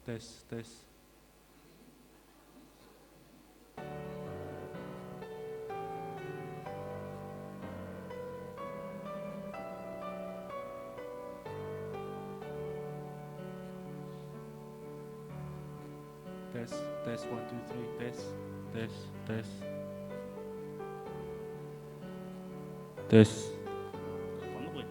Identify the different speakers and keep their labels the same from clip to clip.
Speaker 1: Tes, tes. Tes, tes, 1, 2, 3, tes, tes, tes. Tes. Telepon lu gue.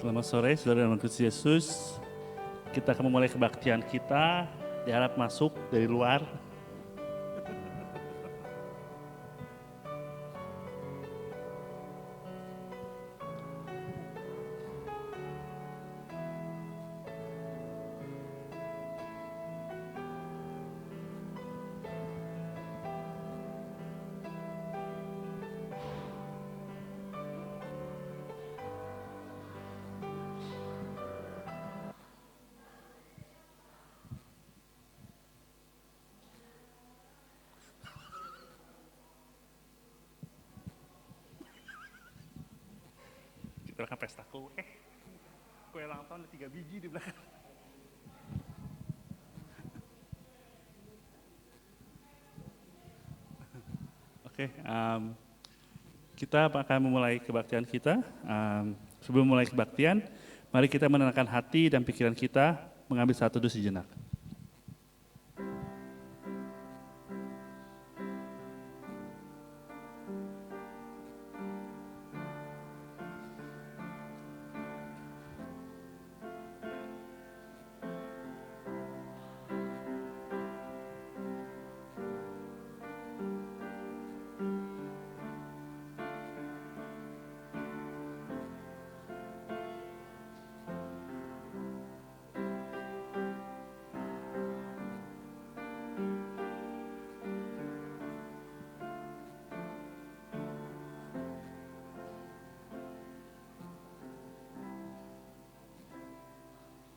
Speaker 1: Selamat sore, saudara dalam Kristus Yesus. Kita akan memulai kebaktian kita, diharap masuk dari luar. Kita akan pesta kue. Kue ulang tahun ada 3 biji di belakang. Oke, kita akan memulai kebaktian kita. Sebelum mulai kebaktian, mari kita menenangkan hati dan pikiran kita, mengambil satu teduh sejenak.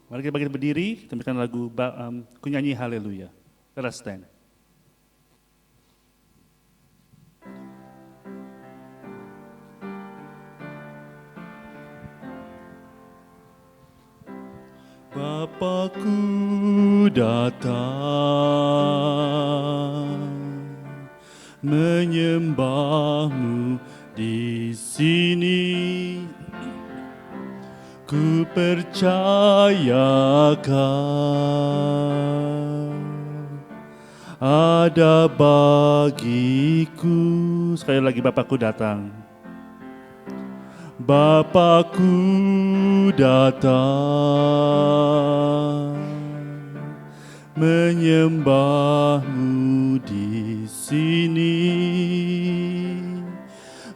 Speaker 1: Mari kita berdiri, kita berikan lagu kunyanyi Haleluya. Let us stand. Bapakku datang menyembahmu di sini. Ku percayakan ada bagiku. Sekali lagi, Bapakku datang. Bapakku datang menyembahmu di sini.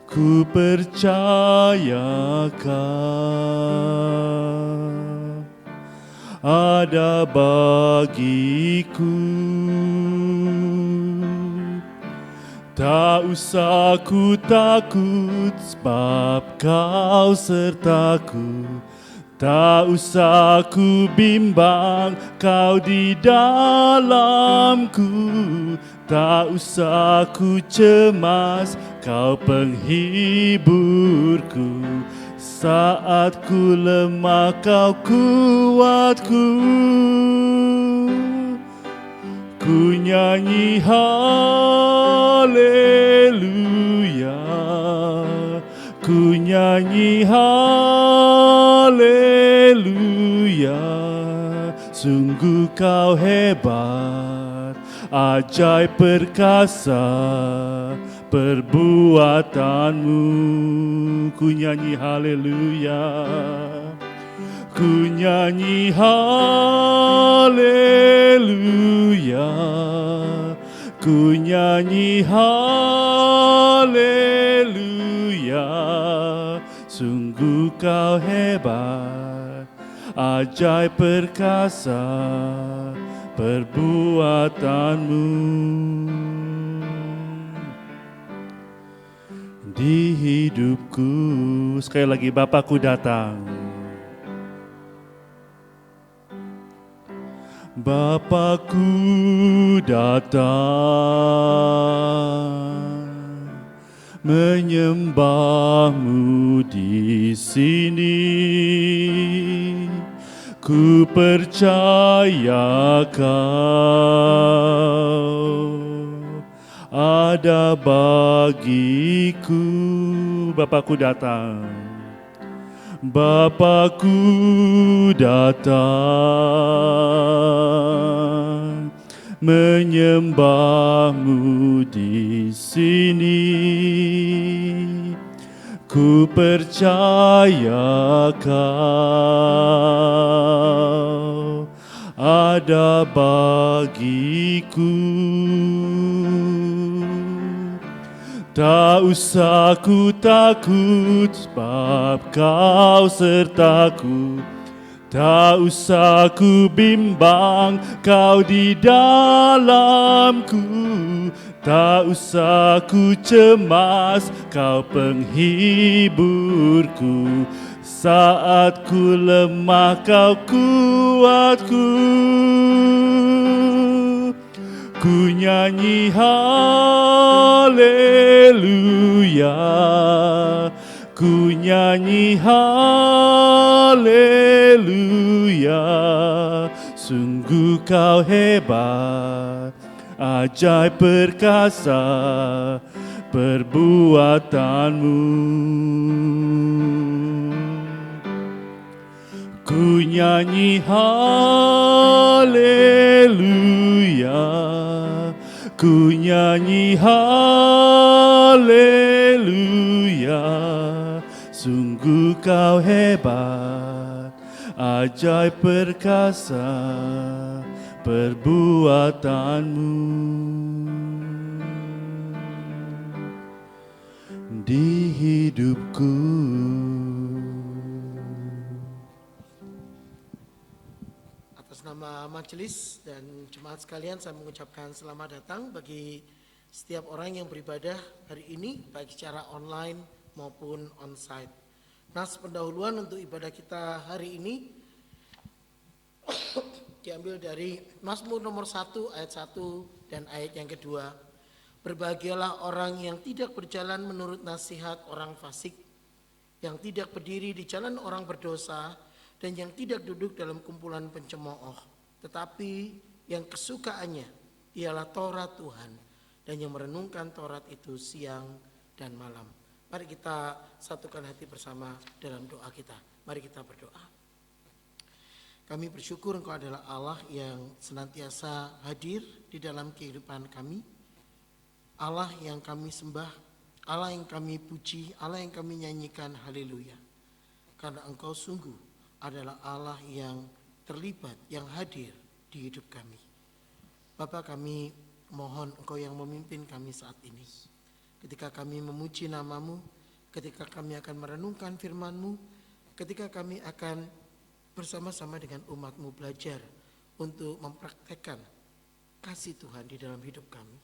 Speaker 1: Ku percaya Kau ada bagiku. Tak usah ku takut sebab Kau sertaku. Tak usah ku bimbang, Kau di dalamku. Tak usah ku cemas, Kau penghiburku. Saat ku lemah, Kau kuatku. Ku nyanyi haleluya, ku nyanyi haleluya. Sungguh Kau hebat, ajaib perkasa perbuatanmu. Ku nyanyi haleluya, ku nyanyi haleluya, ku nyanyi haleluya. Sungguh Kau hebat, ajaib perkasa perbuatanmu. Di hidupku, sekali lagi Bapakku datang. Bapakku datang, menyembah-Mu di sini. Ku percaya Kau ada bagiku. Bapakku datang, Bapakku datang, menyembah-Mu di sini. Ku percaya Kau ada bagiku. Tak usah ku takut sebab Kau sertaku. Tak usah ku bimbang, Kau di dalamku. Tak usah ku cemas, Kau penghiburku. Saat ku lemah, Kau kuatku. Ku nyanyi haleluya, ku nyanyi haleluya. Sungguh Kau hebat, ajaib perkasa perbuatanmu. Ku nyanyi haleluya, ku nyanyi haleluya. Sungguh Kau hebat, ajaib perkasa perbuatanmu. Di hidupku.
Speaker 2: Nama majelis dan jemaat sekalian, saya mengucapkan selamat datang bagi setiap orang yang beribadah hari ini, baik secara online maupun onsite. Nas pendahuluan untuk ibadah kita hari ini diambil dari Mazmur nomor 1 ayat 1 dan ayat yang kedua. Berbahagialah orang yang tidak berjalan menurut nasihat orang fasik, yang tidak berdiri di jalan orang berdosa, dan yang tidak duduk dalam kumpulan pencemooh, tetapi yang kesukaannya ialah Taurat Tuhan, dan yang merenungkan Taurat itu siang dan malam. Mari kita satukan hati bersama dalam doa kita. Mari kita berdoa. Kami bersyukur Engkau adalah Allah yang senantiasa hadir di dalam kehidupan kami, Allah yang kami sembah, Allah yang kami puji, Allah yang kami nyanyikan haleluya. Karena Engkau sungguh adalah Allah yang terlibat, yang hadir di hidup kami. Bapa, kami Mohon Engkau yang memimpin kami saat ini. Ketika kami memuji nama-Mu, ketika kami akan merenungkan firman-Mu, ketika kami akan bersama-sama dengan umat-Mu belajar untuk mempraktekkan kasih Tuhan di dalam hidup kami.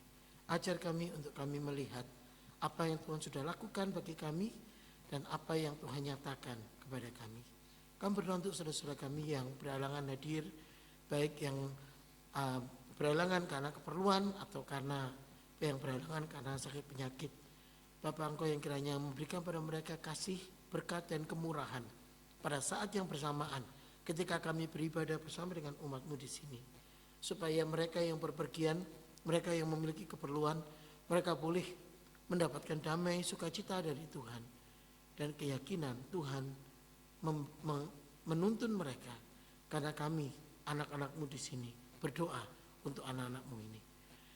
Speaker 2: Ajar kami untuk kami melihat apa yang Tuhan sudah lakukan bagi kami dan apa yang Tuhan nyatakan kepada kami. Kami berdoa untuk saudara-saudara kami yang berhalangan hadir, baik yang berhalangan karena keperluan atau karena yang berhalangan karena sakit penyakit. Bapa, Engkau yang kiranya memberikan pada mereka kasih, berkat dan kemurahan pada saat yang bersamaan ketika kami beribadah bersama dengan umat-Mu di sini. Supaya mereka yang berpergian, mereka yang memiliki keperluan, mereka boleh mendapatkan damai, sukacita dari Tuhan. Dan keyakinan Tuhan menuntun mereka. Karena kami, anak-anak-Mu di sini, berdoa untuk anak-anak-Mu ini.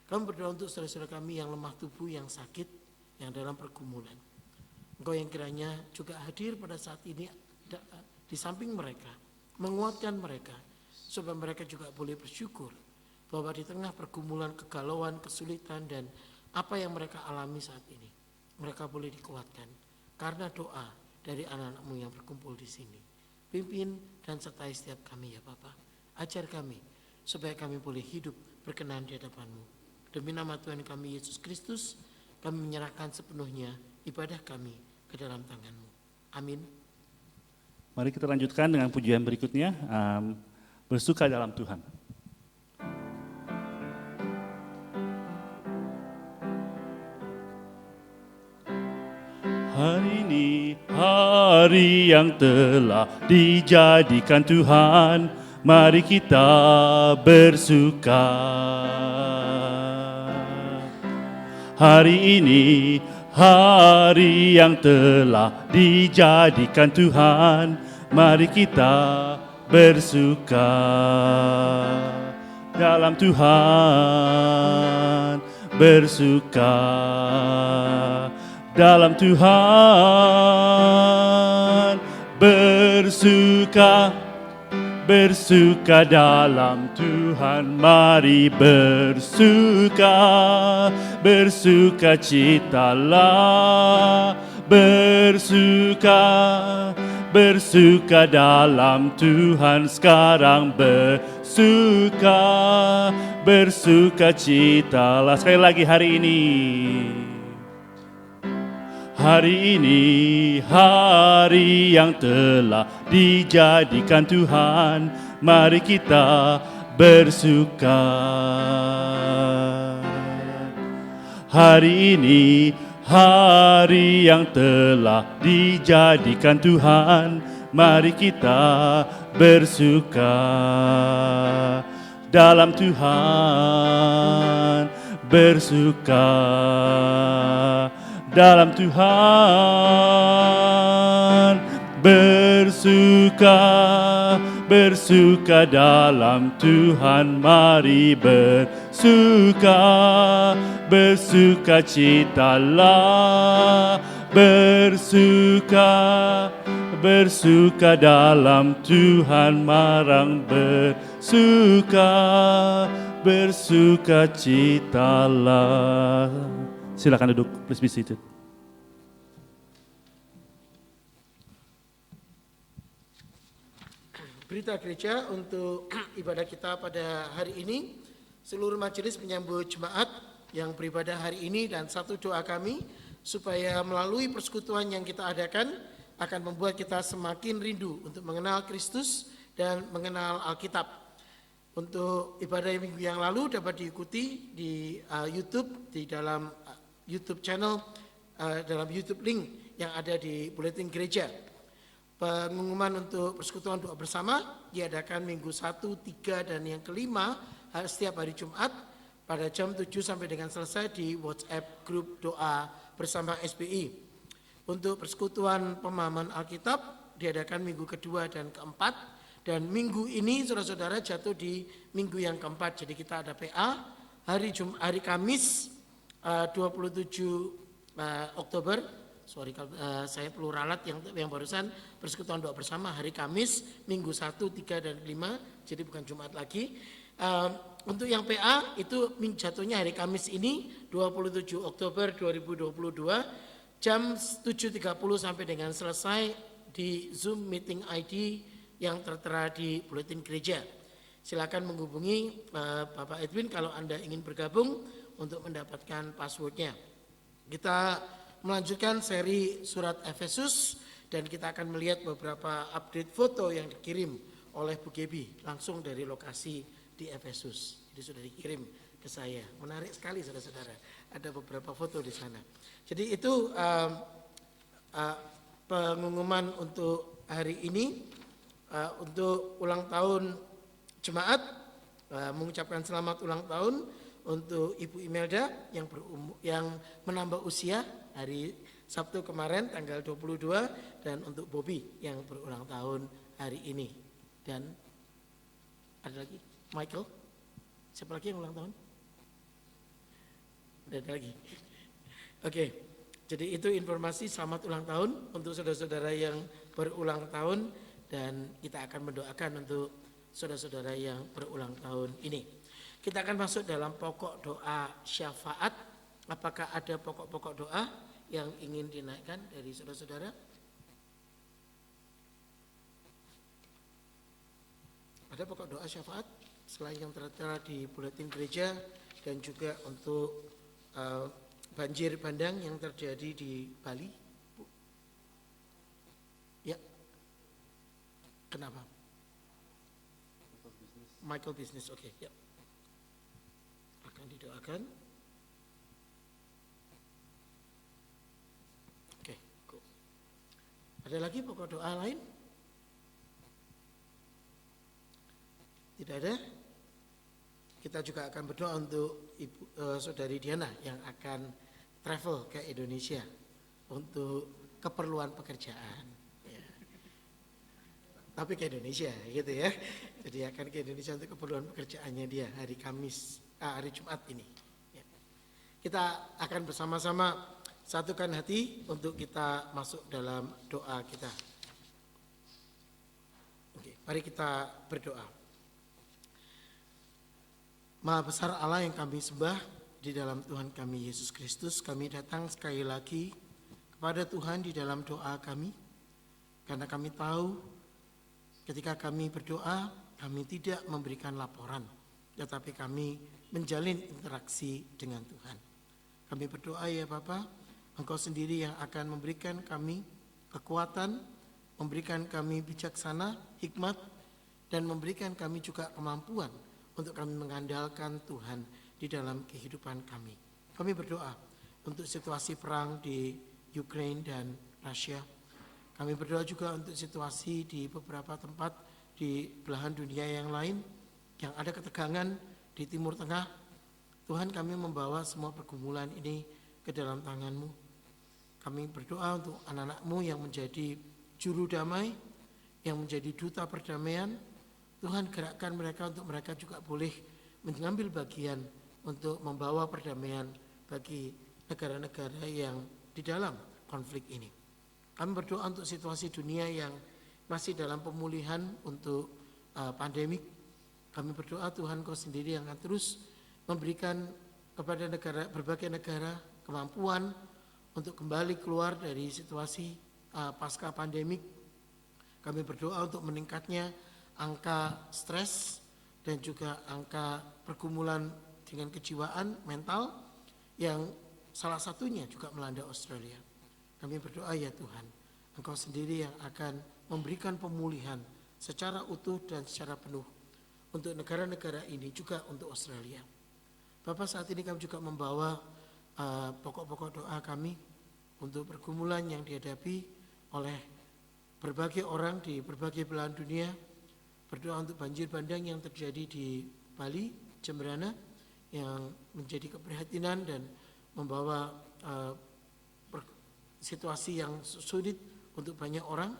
Speaker 2: Kami berdoa untuk saudara-saudara kami yang lemah tubuh, yang sakit, yang dalam pergumulan. Engkau yang kiranya juga hadir pada saat ini di samping mereka, menguatkan mereka, supaya mereka juga boleh bersyukur bahwa di tengah pergumulan, kegalauan, kesulitan, dan apa yang mereka alami saat ini, mereka boleh dikuatkan karena doa dari anak-anak-Mu yang berkumpul di sini. Pimpin dan sertai setiap kami ya Bapa. Ajar kami supaya kami boleh hidup berkenan di hadapan-Mu. Demi nama Tuhan kami Yesus Kristus, kami menyerahkan sepenuhnya ibadah kami ke dalam tangan-Mu. Amin.
Speaker 1: Mari kita lanjutkan dengan pujian berikutnya, bersuka dalam Tuhan. Hari ini hari yang telah dijadikan Tuhan, mari kita bersuka. Hari ini hari yang telah dijadikan Tuhan, mari kita bersuka dalam Tuhan, bersuka dalam Tuhan, bersuka, bersuka dalam Tuhan, mari bersuka, bersuka citalah, bersuka, bersuka dalam Tuhan sekarang, bersuka, bersuka citalah. Sekali lagi hari ini. Hari ini hari yang telah dijadikan Tuhan, mari kita bersuka. Hari ini hari yang telah dijadikan Tuhan, mari kita bersuka dalam Tuhan, bersuka dalam Tuhan, bersuka, bersuka dalam Tuhan, mari bersuka, bersuka citalah, bersuka, bersuka dalam Tuhan, marang bersuka, bersuka citalah. Silakan duduk, please be seated.
Speaker 2: Berita gereja untuk ibadah kita pada hari ini. Seluruh majelis menyambut jemaat yang beribadah hari ini, dan satu doa kami supaya melalui persekutuan yang kita adakan akan membuat kita semakin rindu untuk mengenal Kristus dan mengenal Alkitab. Untuk ibadah minggu yang lalu dapat diikuti di YouTube, di dalam YouTube channel, dalam YouTube link yang ada di Buletin Gereja. Pengumuman untuk persekutuan doa bersama diadakan minggu 1, 3, dan yang kelima setiap hari Jumat pada jam 7 sampai dengan selesai di WhatsApp grup doa bersama SBI. Untuk persekutuan pemahaman Alkitab diadakan minggu kedua dan keempat, dan minggu ini saudara-saudara jatuh di minggu yang keempat. Jadi kita ada PA hari Kamis 27 Oktober. Saya perlu ralat yang barusan persekutuan doa bersama hari Kamis minggu 1, 3, dan 5, jadi bukan Jumat lagi. Untuk yang PA itu jatuhnya hari Kamis ini 27 Oktober 2022 jam 7.30 sampai dengan selesai di Zoom meeting ID yang tertera di buletin gereja. Silakan menghubungi Bapak Edwin kalau Anda ingin bergabung untuk mendapatkan passwordnya. Kita melanjutkan seri surat Efesus dan kita akan melihat beberapa update foto yang dikirim oleh Bu Gebi langsung dari lokasi di Efesus. Jadi sudah dikirim ke saya. Menarik sekali saudara-saudara. Ada beberapa foto di sana. Jadi itu pengumuman untuk hari ini. Untuk ulang tahun jemaat, mengucapkan selamat ulang tahun untuk Ibu Imelda yang menambah usia hari Sabtu kemarin tanggal 22 dan untuk Bobby yang berulang tahun hari ini. Dan ada lagi Michael. Siapa lagi yang ulang tahun? Ada lagi. Oke. Jadi itu informasi selamat ulang tahun untuk saudara-saudara yang berulang tahun dan kita akan mendoakan untuk saudara-saudara yang berulang tahun ini. Kita akan masuk dalam pokok doa syafaat. Apakah ada pokok-pokok doa yang ingin dinaikkan dari saudara-saudara? Ada pokok doa syafaat selain yang tertera di buletin gereja dan juga untuk banjir bandang yang terjadi di Bali. Bu? Ya. Kenapa? Michael Business, oke. Ya. Akan didoakan. Oke, cool. Ada lagi pokok doa lain? Tidak ada? Kita juga akan berdoa untuk Saudari Diana yang akan travel ke Indonesia untuk keperluan pekerjaan. Ya. Tapi ke Indonesia gitu ya. Jadi akan ke Indonesia untuk keperluan pekerjaannya dia hari hari Jumat ini. Ya. Kita akan bersama-sama satukan hati untuk kita masuk dalam doa kita. Oke, mari kita berdoa. Maha besar Allah yang kami sembah, di dalam Tuhan kami Yesus Kristus, kami datang sekali lagi kepada Tuhan di dalam doa kami. Karena kami tahu ketika kami berdoa, kami tidak memberikan laporan, tetapi kami menjalin interaksi dengan Tuhan. Kami berdoa ya Bapa, Engkau sendiri yang akan memberikan kami kekuatan, memberikan kami bijaksana, hikmat, dan memberikan kami juga kemampuan untuk kami mengandalkan Tuhan di dalam kehidupan kami. Kami berdoa untuk situasi perang di Ukraina dan Rusia. Kami berdoa juga untuk situasi di beberapa tempat di belahan dunia yang lain, yang ada ketegangan di Timur Tengah. Tuhan, kami membawa semua pergumulan ini ke dalam tangan-Mu. Kami berdoa untuk anak-anak-Mu yang menjadi juru damai, yang menjadi duta perdamaian. Tuhan, gerakkan mereka untuk mereka juga boleh mengambil bagian untuk membawa perdamaian bagi negara-negara yang di dalam konflik ini. Kami berdoa untuk situasi dunia yang masih dalam pemulihan untuk pandemik. Kami berdoa Tuhan, Kau sendiri yang akan terus memberikan kepada berbagai negara kemampuan untuk kembali keluar dari situasi pasca pandemik. Kami berdoa untuk meningkatnya angka stres dan juga angka pergumulan dengan kejiwaan mental yang salah satunya juga melanda Australia. Kami berdoa ya Tuhan, Engkau sendiri yang akan memberikan pemulihan secara utuh dan secara penuh untuk negara-negara ini juga untuk Australia. Bapak, saat ini kami juga membawa pokok-pokok doa kami untuk pergumulan yang dihadapi oleh berbagai orang di berbagai belahan dunia. Berdoa untuk banjir bandang yang terjadi di Bali, Jemberana, yang menjadi keprihatinan dan membawa situasi yang sulit untuk banyak orang.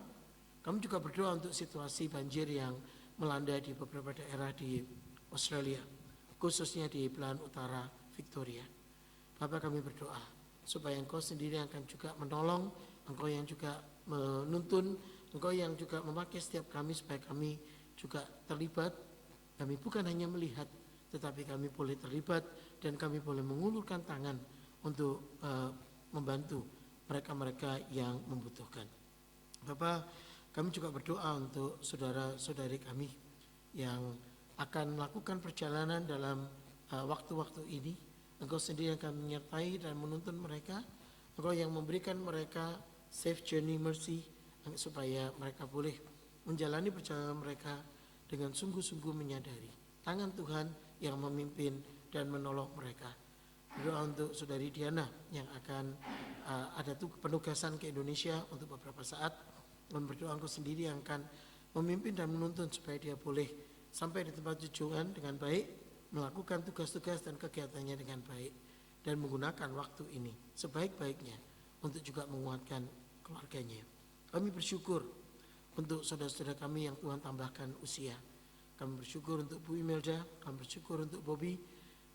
Speaker 2: Kami juga berdoa untuk situasi banjir yang melanda di beberapa daerah di Australia, khususnya di belahan utara Victoria. Bapak, kami berdoa supaya Engkau sendiri akan juga menolong, Engkau yang juga menuntun, Engkau yang juga memakai setiap kami supaya kami juga terlibat Kami bukan hanya melihat, tetapi kami boleh terlibat dan kami boleh mengulurkan tangan untuk membantu mereka-mereka yang membutuhkan. Bapak, kami juga berdoa untuk saudara-saudari kami yang akan melakukan perjalanan dalam waktu-waktu ini. Engkau sendiri yang akan menyertai dan menuntun mereka. Engkau yang memberikan mereka safe journey mercy, supaya mereka boleh menjalani perjalanan mereka dengan sungguh-sungguh menyadari tangan Tuhan yang memimpin dan menolong mereka. Berdoa untuk saudari Diana yang akan ada penugasan ke Indonesia untuk beberapa saat. Dan berdoa Engkau sendiri yang akan memimpin dan menuntun supaya dia boleh sampai di tempat tujuan dengan baik, melakukan tugas-tugas dan kegiatannya dengan baik, dan menggunakan waktu ini sebaik-baiknya untuk juga menguatkan keluarganya. Kami bersyukur untuk saudara-saudara kami yang Tuhan tambahkan usia. Kami bersyukur untuk Bu Imelda, kami bersyukur untuk Bobby,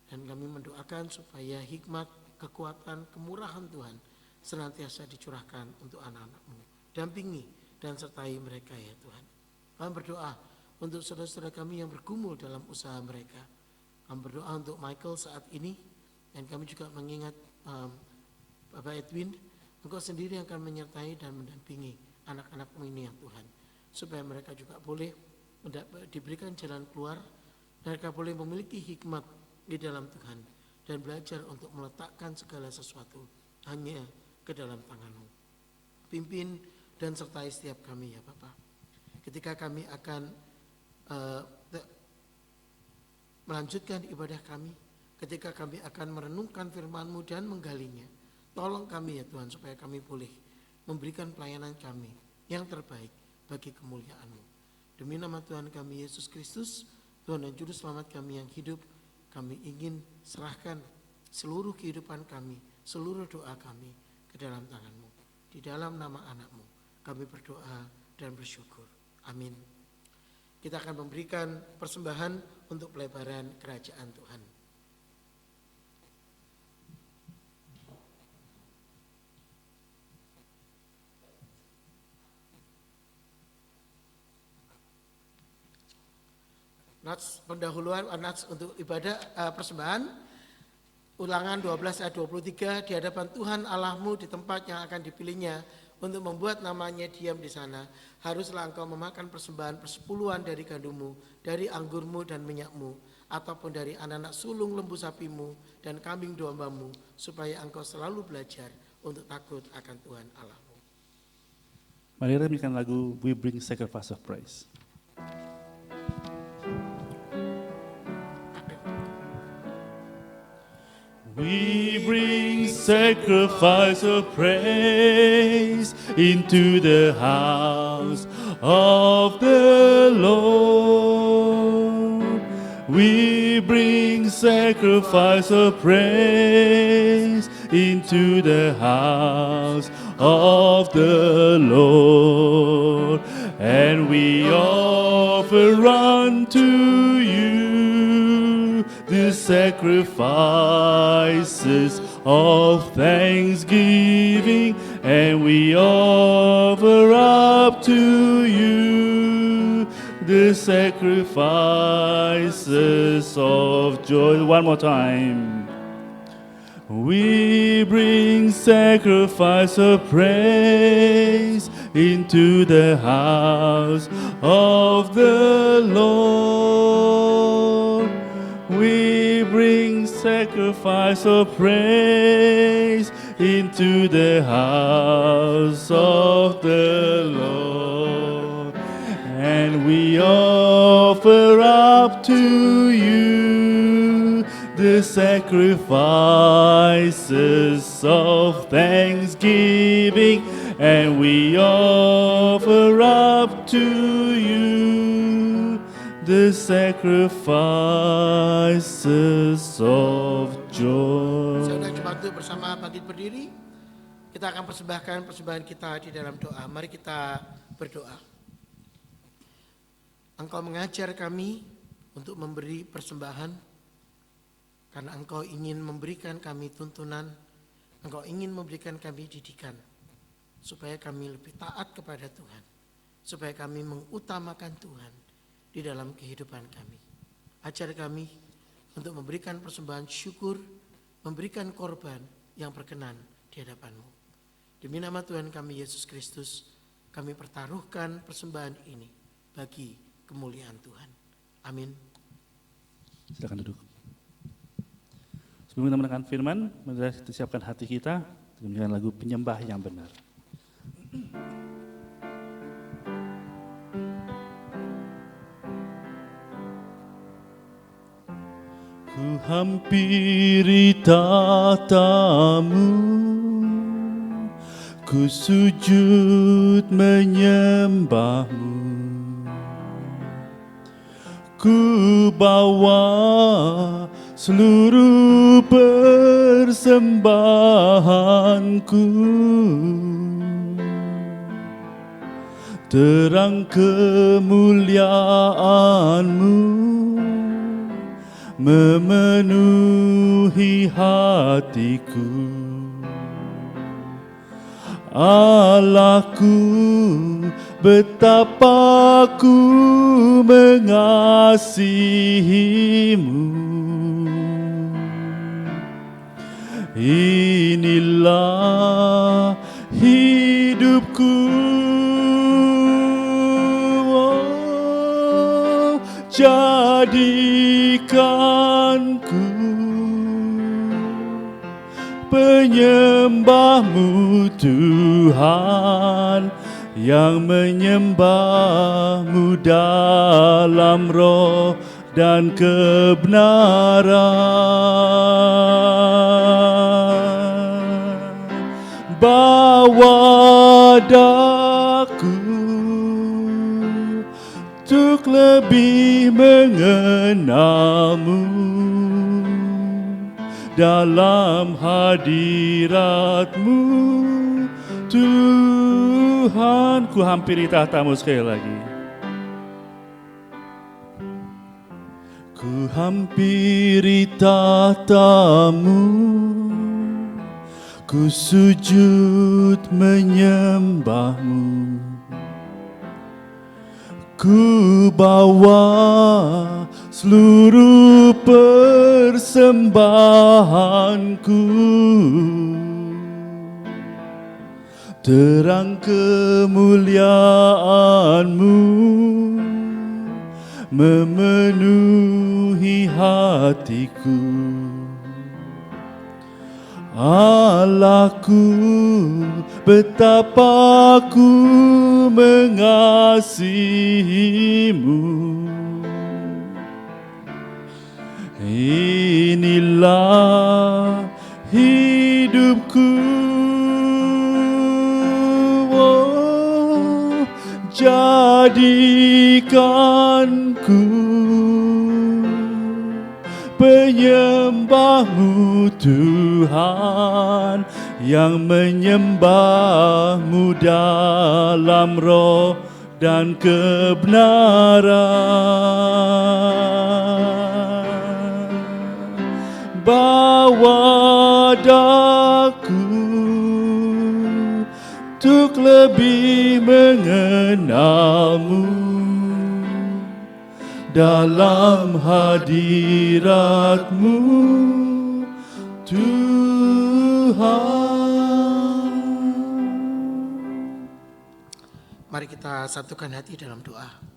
Speaker 2: dan kami mendoakan supaya hikmat, kekuatan, kemurahan Tuhan senantiasa dicurahkan untuk anak-anak-Mu. Dampingi dan sertai mereka ya Tuhan. Kami berdoa untuk saudara-saudara kami yang bergumul dalam usaha mereka. Kami berdoa untuk Michael saat ini, dan kami juga mengingat Bapak Edwin. Engkau sendiri yang akan menyertai dan mendampingi anak-anak-Mu ini ya Tuhan, supaya mereka juga boleh diberikan jalan keluar, mereka boleh memiliki hikmat di dalam Tuhan dan belajar untuk meletakkan segala sesuatu hanya ke dalam tangan-Mu. Pimpin dan sertai setiap kami ya Bapa. Ketika kami akan melanjutkan ibadah kami, ketika kami akan merenungkan firman-Mu dan menggalinya, tolong kami ya Tuhan supaya kami boleh memberikan pelayanan kami yang terbaik bagi kemuliaan-Mu. Demi nama Tuhan kami Yesus Kristus, Tuhan dan Juru Selamat kami yang hidup, kami ingin serahkan seluruh kehidupan kami, seluruh doa kami ke dalam tangan-Mu. Di dalam nama anak-Mu kami berdoa dan bersyukur. Amin. Kita akan memberikan persembahan untuk pelebaran kerajaan Tuhan. Nats pendahuluan nats untuk ibadah persembahan Ulangan 12 ayat 23, di hadapan Tuhan Allahmu di tempat yang akan dipilihnya untuk membuat namanya diam di sana, haruslah engkau memakan persembahan persepuluhan dari gandummu, dari anggurmu dan minyakmu, ataupun dari anak-anak sulung lembu sapimu dan kambing dombamu, supaya engkau selalu belajar untuk takut akan Tuhan Allahmu.
Speaker 1: Mari remikkan lagu We Bring Sacrifice of Praise. We bring sacrifice of praise into the house of the Lord. We bring sacrifice of praise into the house of the Lord. And we offer unto you the sacrifices of thanksgiving, and we offer up to you the sacrifices of joy. One more time. We bring sacrifice of praise into the house of the Lord. We bring sacrifice of praise into the house of the Lord. And we offer up to you the sacrifices of thanksgiving, and we offer up to you the sacrifices of joy.
Speaker 2: Saya undang jemaat untuk bersama bangkit berdiri. Kita akan persembahkan persembahan kita di dalam doa. Mari kita berdoa. Engkau mengajar kami untuk memberi persembahan karena Engkau ingin memberikan kami tuntunan, Engkau ingin memberikan kami didikan supaya kami lebih taat kepada Tuhan, supaya kami mengutamakan Tuhan di dalam kehidupan kami. Ajar kami untuk memberikan persembahan syukur, memberikan korban yang berkenan di hadapan-Mu. Demi nama Tuhan kami Yesus Kristus, kami pertaruhkan persembahan ini bagi kemuliaan Tuhan. Amin.
Speaker 1: Silakan duduk. Sebelum kita mendengarkan firman, mari kita siapkan hati kita dengan lagu penyembah yang benar. Ku hampiri tatamu, ku sujud menyembahmu, ku bawa seluruh persembahanku, terang kemuliaan-Mu memenuhi hatiku. Allahku, betapa ku mengasihi-Mu. Inilah hidupku, oh, jadikanku penyembah-Mu Tuhan, yang menyembah-Mu dalam roh dan kebenaran. Bawa daku untuk lebih mengenal-Mu, dalam hadirat-Mu Tuhan. Ku hampiri tahta-Mu sekali lagi. Ku hampiri tahta-Mu, ku sujud menyembah-Mu, ku bawa seluruh persembahanku, terang kemuliaan-Mu memenuhi hatiku. Allahku, betapa ku mengasihi-Mu. Inilah hidupku, oh, jadikanku penyembah-Mu Tuhan, yang menyembah-Mu dalam roh dan kebenaran. Bawa daku untuk lebih mengenal-Mu, dalam hadirat-Mu Tuhan.
Speaker 2: Mari kita satukan hati dalam doa.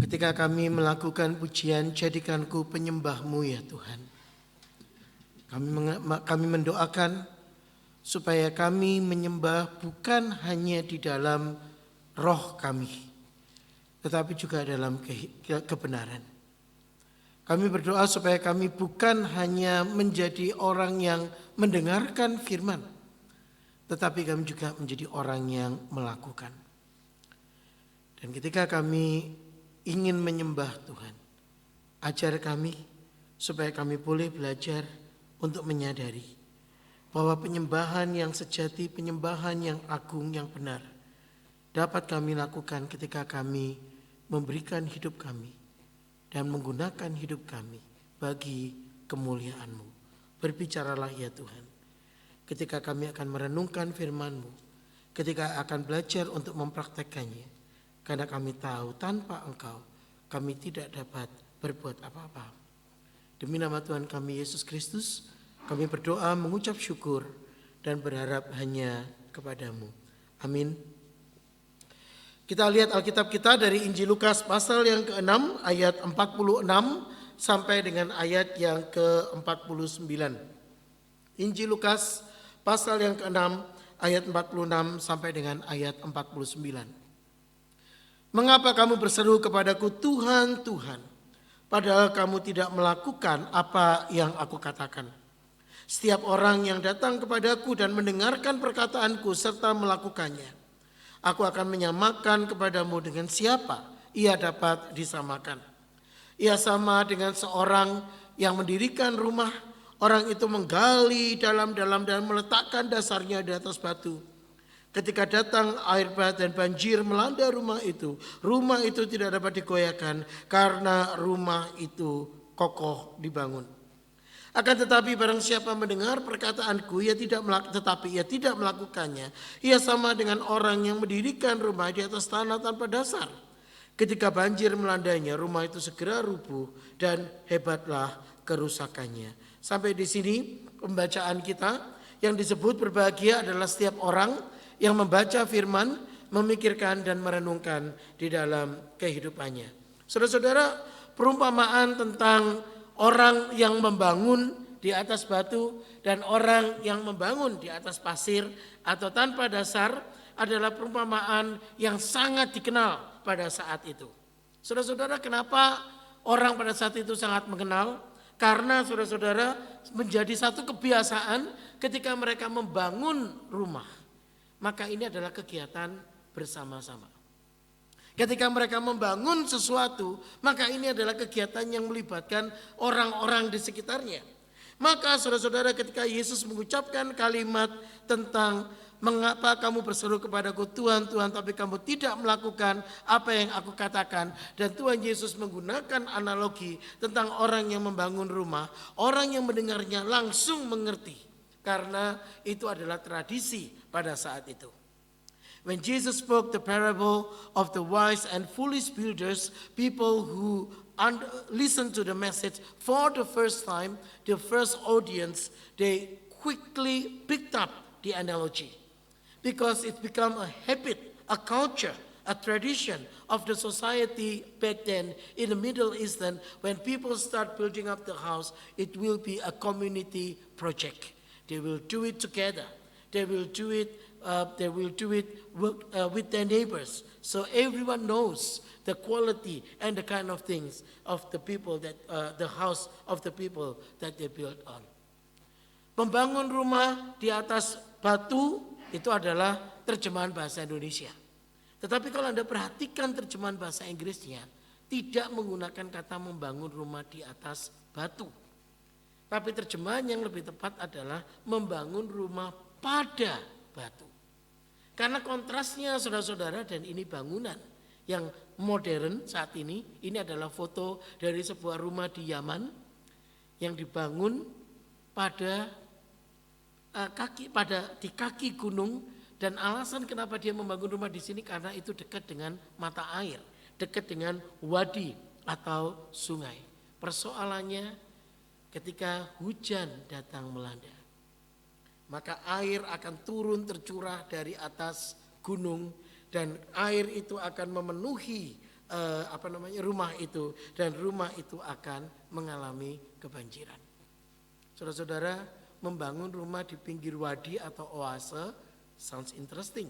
Speaker 2: Ketika kami melakukan pujian, jadikanku penyembah-Mu ya Tuhan. Kami mendoakan supaya kami menyembah bukan hanya di dalam roh kami, tetapi juga dalam kebenaran. Kami berdoa supaya kami bukan hanya menjadi orang yang mendengarkan firman, tetapi kami juga menjadi orang yang melakukan. Dan ketika kami ingin menyembah Tuhan, ajar kami supaya kami boleh belajar untuk menyadari bahwa penyembahan yang sejati, penyembahan yang agung, yang benar dapat kami lakukan ketika kami memberikan hidup kami dan menggunakan hidup kami bagi kemuliaan-Mu. Berbicaralah ya Tuhan, ketika kami akan merenungkan firman-Mu, ketika akan belajar untuk mempraktekkannya, karena kami tahu tanpa Engkau kami tidak dapat berbuat apa-apa. Demi nama Tuhan kami Yesus Kristus, kami berdoa mengucap syukur dan berharap hanya kepadamu. Amin. Kita lihat Alkitab kita dari Injil Lukas pasal yang ke-6 ayat 46 sampai dengan ayat yang ke-49. Injil Lukas pasal yang ke-6 ayat 46 sampai dengan ayat 49. Mengapa kamu berseru kepadaku, Tuhan, Tuhan, padahal kamu tidak melakukan apa yang aku katakan? Setiap orang yang datang kepadaku dan mendengarkan perkataanku serta melakukannya, aku akan menyamakan kepadamu dengan siapa ia dapat disamakan. Ia sama dengan seorang yang mendirikan rumah. Orang itu menggali dalam-dalam dan meletakkan dasarnya di atas batu. Ketika datang air bah dan banjir melanda rumah itu tidak dapat digoyahkan karena rumah itu kokoh dibangun. Akan tetapi barang siapa mendengar perkataanku ia tidak melakukannya, ia sama dengan orang yang mendirikan rumah di atas tanah tanpa dasar. Ketika banjir melandainya, rumah itu segera rubuh dan hebatlah kerusakannya. Sampai di sini pembacaan kita. Yang disebut berbahagia adalah setiap orang yang membaca firman, memikirkan dan merenungkan di dalam kehidupannya. Saudara-saudara, perumpamaan tentang orang yang membangun di atas batu dan orang yang membangun di atas pasir atau tanpa dasar adalah perumpamaan yang sangat dikenal pada saat itu. Saudara-saudara, kenapa orang pada saat itu sangat mengenal? Karena saudara-saudara menjadi satu kebiasaan ketika mereka membangun rumah. Maka ini adalah kegiatan bersama-sama. Ketika mereka membangun sesuatu, maka ini adalah kegiatan yang melibatkan orang-orang di sekitarnya. Maka saudara-saudara, ketika Yesus mengucapkan kalimat tentang mengapa kamu berseru kepadaku Tuhan, Tuhan, tapi kamu tidak melakukan apa yang aku katakan. Dan Tuhan Yesus menggunakan analogi tentang orang yang membangun rumah. Orang yang mendengarnya langsung mengerti. Karena itu adalah tradisi pada saat itu. When Jesus spoke the parable of the wise and foolish builders, people who listened to the message for the first time, the first audience, they quickly picked up the analogy. Because it became a habit, a culture, a tradition of the society back then in the Middle East. When people start building up the house, it will be a community project. They will do it together. They will do it with their neighbors. So everyone knows the quality and the kind of things of the people that the house of the people that they built on. Membangun rumah di atas batu itu adalah terjemahan bahasa Indonesia. Tetapi kalau Anda perhatikan terjemahan bahasa Inggrisnya, tidak menggunakan kata membangun rumah di atas batu. Tapi terjemahan yang lebih tepat adalah membangun rumah pada batu. Karena kontrasnya saudara-saudara, dan ini bangunan yang modern saat ini adalah foto dari sebuah rumah di Yaman yang dibangun di kaki gunung. Dan alasan kenapa dia membangun rumah di sini karena itu dekat dengan mata air, dekat dengan wadi atau sungai. Persoalannya ketika hujan datang melanda, maka air akan turun tercurah dari atas gunung dan air itu akan memenuhi rumah itu dan rumah itu akan mengalami kebanjiran. Saudara-saudara, membangun rumah di pinggir wadi atau oase sounds interesting.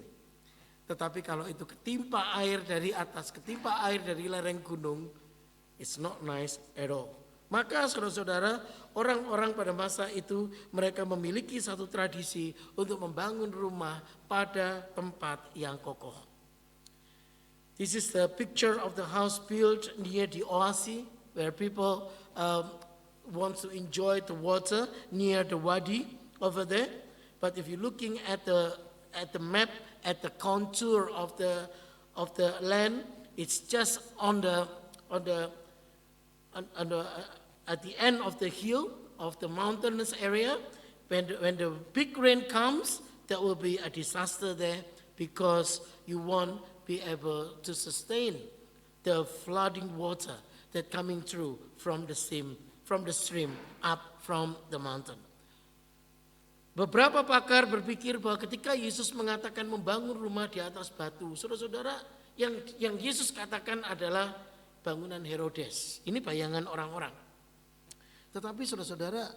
Speaker 2: Tetapi kalau itu ketimpa air dari atas, ketimpa air dari lereng gunung, it's not nice at all. Maka saudara-saudara, orang-orang pada masa itu mereka memiliki satu tradisi untuk membangun rumah pada tempat yang kokoh. This is the picture of the house built near the oasis where people want to enjoy the water near the wadi over there. But if you're looking at the map, at the contour of the land, it's just at the end of the hill of the mountainous area. When the big rain comes, there will be a disaster there because you won't be able to sustain the flooding water that coming through from the stream up from the mountain. Beberapa pakar berpikir bahwa ketika Yesus mengatakan membangun rumah di atas batu, saudara-saudara, yang Yesus katakan adalah bangunan Herodes. Ini bayangan orang-orang. Tetapi saudara-saudara,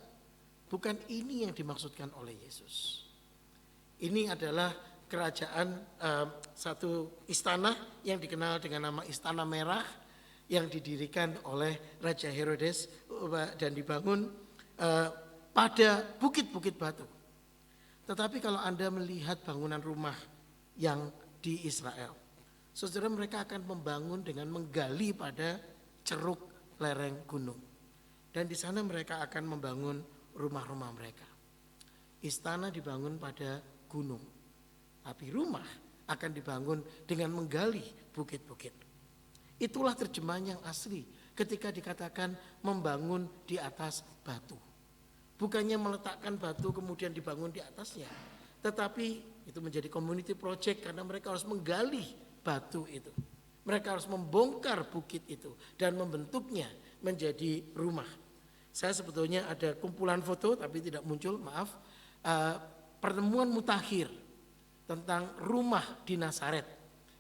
Speaker 2: bukan ini yang dimaksudkan oleh Yesus. Ini adalah kerajaan, satu istana yang dikenal dengan nama Istana Merah yang didirikan oleh Raja Herodes dan dibangun pada bukit-bukit batu. Tetapi kalau Anda melihat bangunan rumah yang di Israel, saudara, mereka akan membangun dengan menggali pada ceruk lereng gunung. Dan di sana mereka akan membangun rumah-rumah mereka. Istana dibangun pada gunung, tapi rumah akan dibangun dengan menggali bukit-bukit. Itulah terjemahan yang asli ketika dikatakan membangun di atas batu. Bukannya meletakkan batu kemudian dibangun di atasnya, tetapi itu menjadi community project karena mereka harus menggali batu itu. Mereka harus membongkar bukit itu dan membentuknya menjadi rumah. Saya sebetulnya ada kumpulan foto tapi tidak muncul, maaf. Pertemuan mutakhir tentang rumah di Nazaret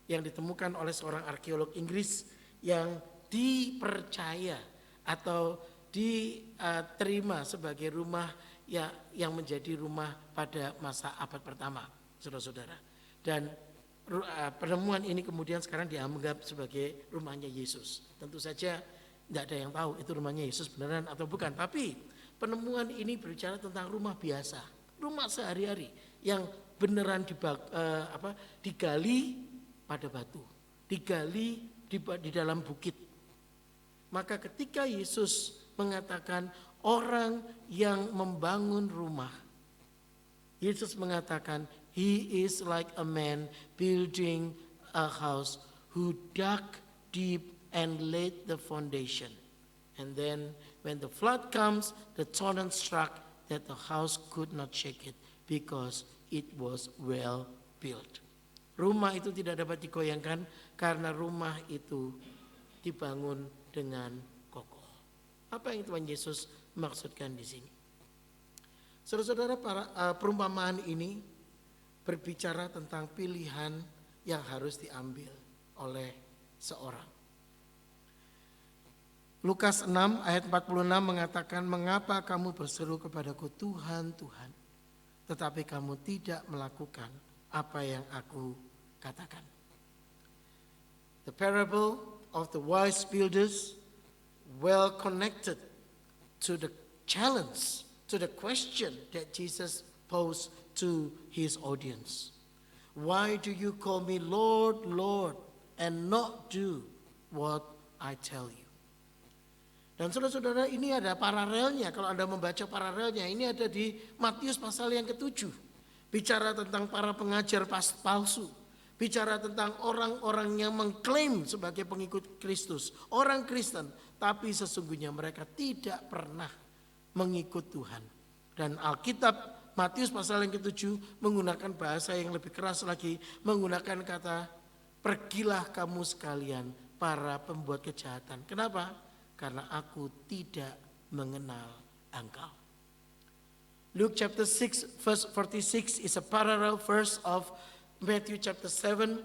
Speaker 2: yang ditemukan oleh seorang arkeolog Inggris yang dipercaya atau diterima sebagai rumah yang menjadi rumah pada masa abad pertama, saudara-saudara. Dan penemuan ini kemudian sekarang dianggap sebagai rumahnya Yesus. Tentu saja tidak ada yang tahu itu rumahnya Yesus beneran atau bukan. Tapi penemuan ini berbicara tentang rumah biasa, rumah sehari-hari yang beneran digali pada batu, digali di dalam bukit. Maka ketika Yesus mengatakan orang yang membangun rumah, Yesus mengatakan he is like a man building a house who dug deep and laid the foundation. And then when the flood comes, the torrent struck that the house could not shake it because it was well built. Rumah itu tidak dapat digoyangkan karena rumah itu dibangun dengan kokoh. Apa yang Tuhan Yesus maksudkan di sini? Saudara-saudara, perumpamaan ini berbicara tentang pilihan yang harus diambil oleh seorang. Lukas 6 ayat 46 mengatakan, mengapa kamu berseru kepadaku Tuhan, Tuhan, tetapi kamu tidak melakukan apa yang aku katakan. The parable of the wise builders well connected to the challenge, to the question that Jesus posed to his audience. Why do you call me Lord, Lord, and not do what I tell you? Dan saudara-saudara, ini ada paralelnya. Kalau Anda membaca paralelnya, ini ada di Matius pasal yang ke-7. Bicara tentang para pengajar palsu. Bicara tentang orang-orang yang mengklaim sebagai pengikut Kristus, orang Kristen, tapi sesungguhnya mereka tidak pernah mengikut Tuhan. Dan Alkitab Matius pasal yang ke-7 menggunakan bahasa yang lebih keras lagi, menggunakan kata, pergilah kamu sekalian para pembuat kejahatan. Kenapa? Karena aku tidak mengenal engkau. Luke chapter 6 verse 46 is a parallel verse of Matthew chapter 7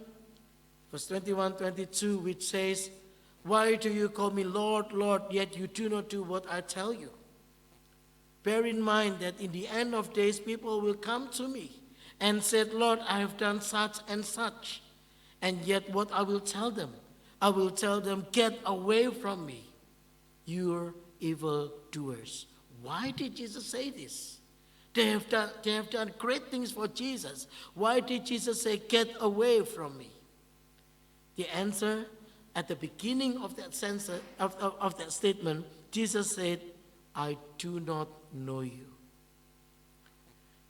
Speaker 2: verse 21-22, which says, why do you call me Lord, Lord, yet you do not do what I tell you? Bear in mind that in the end of days people will come to me and said, Lord, I have done such and such. And yet what I will tell them? I will tell them, get away from me, you evil doers. Why did Jesus say this? They have done great things for Jesus. Why did Jesus say, get away from me? The answer, at the beginning of that statement, Jesus said, I do not know you.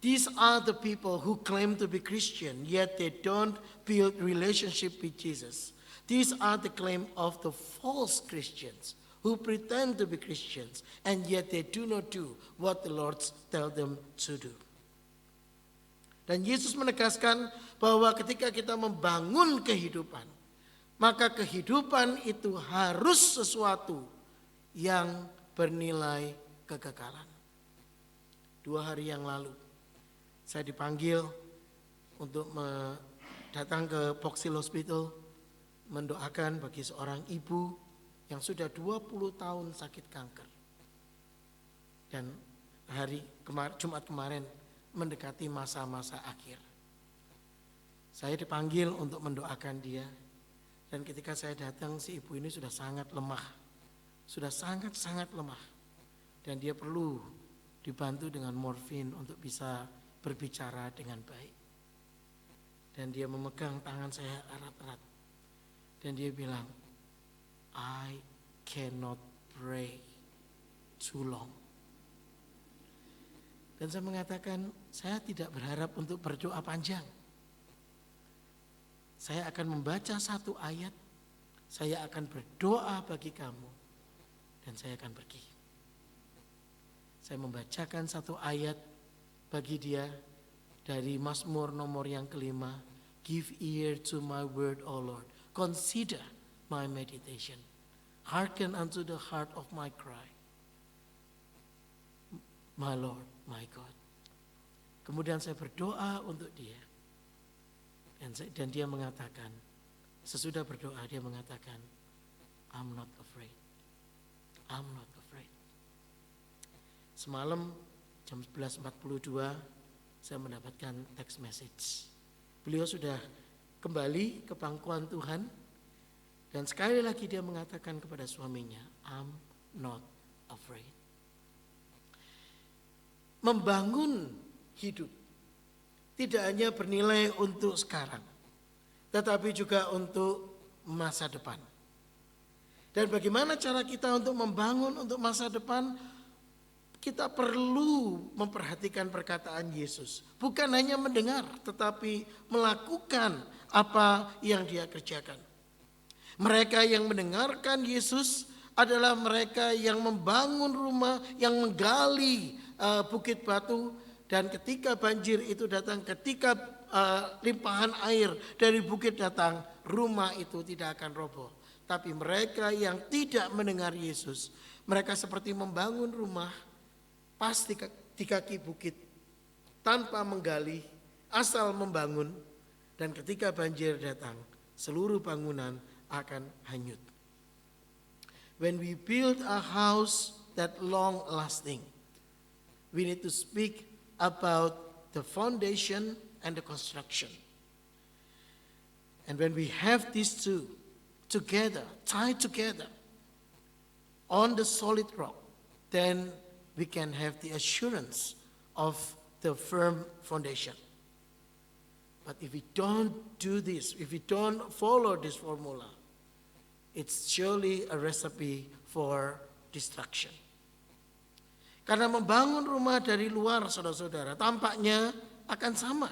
Speaker 2: These are the people who claim to be Christian, yet they don't build relationship with Jesus. These are the claim of the false Christians who pretend to be Christians, and yet they do not do what the Lord tells them to do. Dan Yesus menegaskan bahwa ketika kita membangun kehidupan, maka kehidupan itu harus sesuatu yang bernilai kekekalan. 2 hari yang lalu saya dipanggil untuk datang ke Box Hill Hospital mendoakan bagi seorang ibu yang sudah 20 tahun sakit kanker. Dan Jumat kemarin mendekati masa-masa akhir. Saya dipanggil untuk mendoakan dia. Dan ketika saya datang, si ibu ini sudah sangat lemah. Sudah sangat-sangat lemah. Dan dia perlu dibantu dengan morfin untuk bisa berbicara dengan baik. Dan dia memegang tangan saya erat-erat. Dan dia bilang, I cannot pray too long. Dan saya mengatakan, saya tidak berharap untuk berdoa panjang. Saya akan membaca 1 ayat, saya akan berdoa bagi kamu, dan saya akan pergi. Saya membacakan 1 ayat bagi dia dari Mazmur nomor yang ke-5. Give ear to my word, O Lord. Consider my meditation. Hearken unto the heart of my cry. My Lord, my God. Kemudian saya berdoa untuk dia. Dan dia mengatakan, sesudah berdoa dia mengatakan, I'm not afraid. I'm not afraid. Semalam jam 11.42 saya mendapatkan text message. Beliau sudah kembali ke pangkuan Tuhan. Dan sekali lagi dia mengatakan kepada suaminya, I'm not afraid. Membangun hidup tidak hanya bernilai untuk sekarang, tetapi juga untuk masa depan. Dan bagaimana cara kita untuk membangun untuk masa depan? Kita perlu memperhatikan perkataan Yesus. Bukan hanya mendengar, tetapi melakukan apa yang dia kerjakan. Mereka yang mendengarkan Yesus adalah mereka yang membangun rumah, yang menggali bukit batu. Dan ketika banjir itu datang, ketika limpahan air dari bukit datang, rumah itu tidak akan roboh. Tapi mereka yang tidak mendengar Yesus, mereka seperti membangun rumah pas di kaki bukit, tanpa menggali, asal membangun. Dan ketika banjir datang, seluruh bangunan akan hanyut. When we build a house that long lasting, we need to speak about the foundation and the construction. And when we have these two together, tied together on the solid rock, then we can have the assurance of the firm foundation. But if we don't do this, if we don't follow this formula, it's surely a recipe for destruction. Karena membangun rumah dari luar, saudara-saudara, tampaknya akan sama.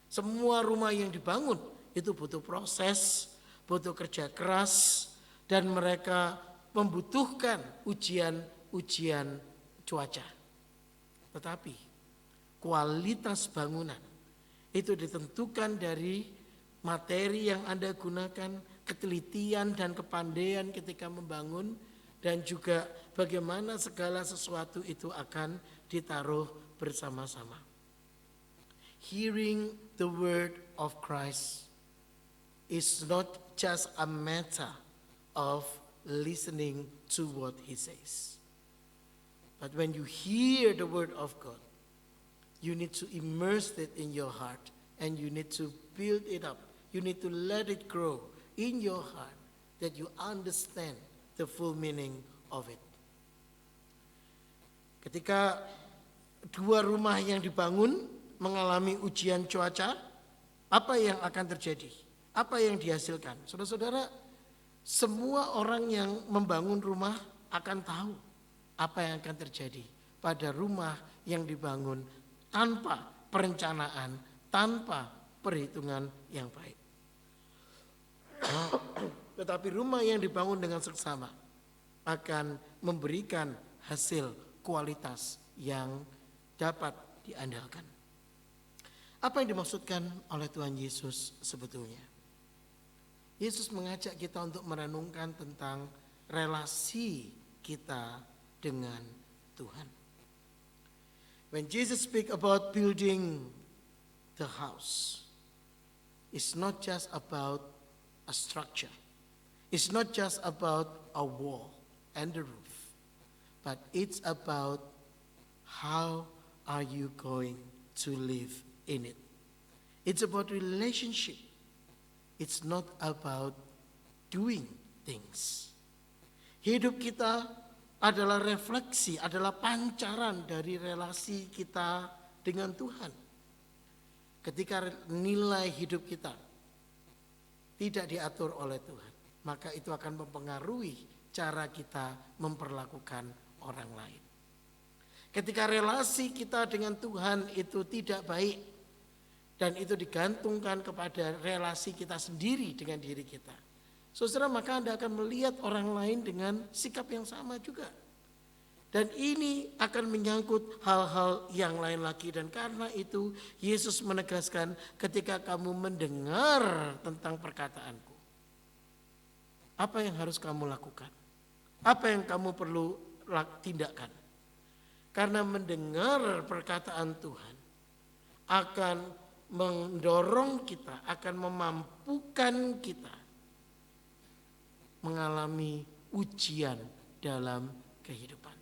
Speaker 2: Semua rumah yang dibangun itu butuh proses, butuh kerja keras, dan mereka membutuhkan ujian cuaca. Tetapi kualitas bangunan itu ditentukan dari materi yang Anda gunakan, ketelitian dan kepandaian ketika membangun, dan juga bagaimana segala sesuatu itu akan ditaruh bersama-sama. Hearing the word of Christ is not just a matter of listening to what he says. But when you hear the word of God, you need to immerse it in your heart, and you need to build it up. You need to let it grow in your heart, that you understand the full meaning of it. Ketika 2 rumah yang dibangun mengalami ujian cuaca, apa yang akan terjadi? Apa yang dihasilkan? Saudara-saudara, semua orang yang membangun rumah akan tahu apa yang akan terjadi pada rumah yang dibangun tanpa perencanaan, tanpa perhitungan yang baik. Tetapi rumah yang dibangun dengan seksama akan memberikan hasil kualitas yang dapat diandalkan. Apa yang dimaksudkan oleh Tuhan Yesus sebetulnya? Yesus mengajak kita untuk merenungkan tentang relasi kita dengan Tuhan. When Jesus speak about building the house, it's not just about a structure. It's not just about a wall and a roof, but it's about how are you going to live in it. It's about relationship. It's not about doing things. Hidup kita adalah refleksi, adalah pancaran dari relasi kita dengan Tuhan. Ketika nilai hidup kita tidak diatur oleh Tuhan, maka itu akan mempengaruhi cara kita memperlakukan orang lain. Ketika relasi kita dengan Tuhan itu tidak baik, dan itu digantungkan kepada relasi kita sendiri dengan diri kita, saudara, maka Anda akan melihat orang lain dengan sikap yang sama juga. Dan ini akan menyangkut hal-hal yang lain lagi. Dan karena itu Yesus menegaskan, ketika kamu mendengar tentang perkataanku, apa yang harus kamu lakukan? Apa yang kamu perlu tindakan? Karena mendengar perkataan Tuhan akan mendorong kita, akan memampukan kita mengalami ujian dalam kehidupan.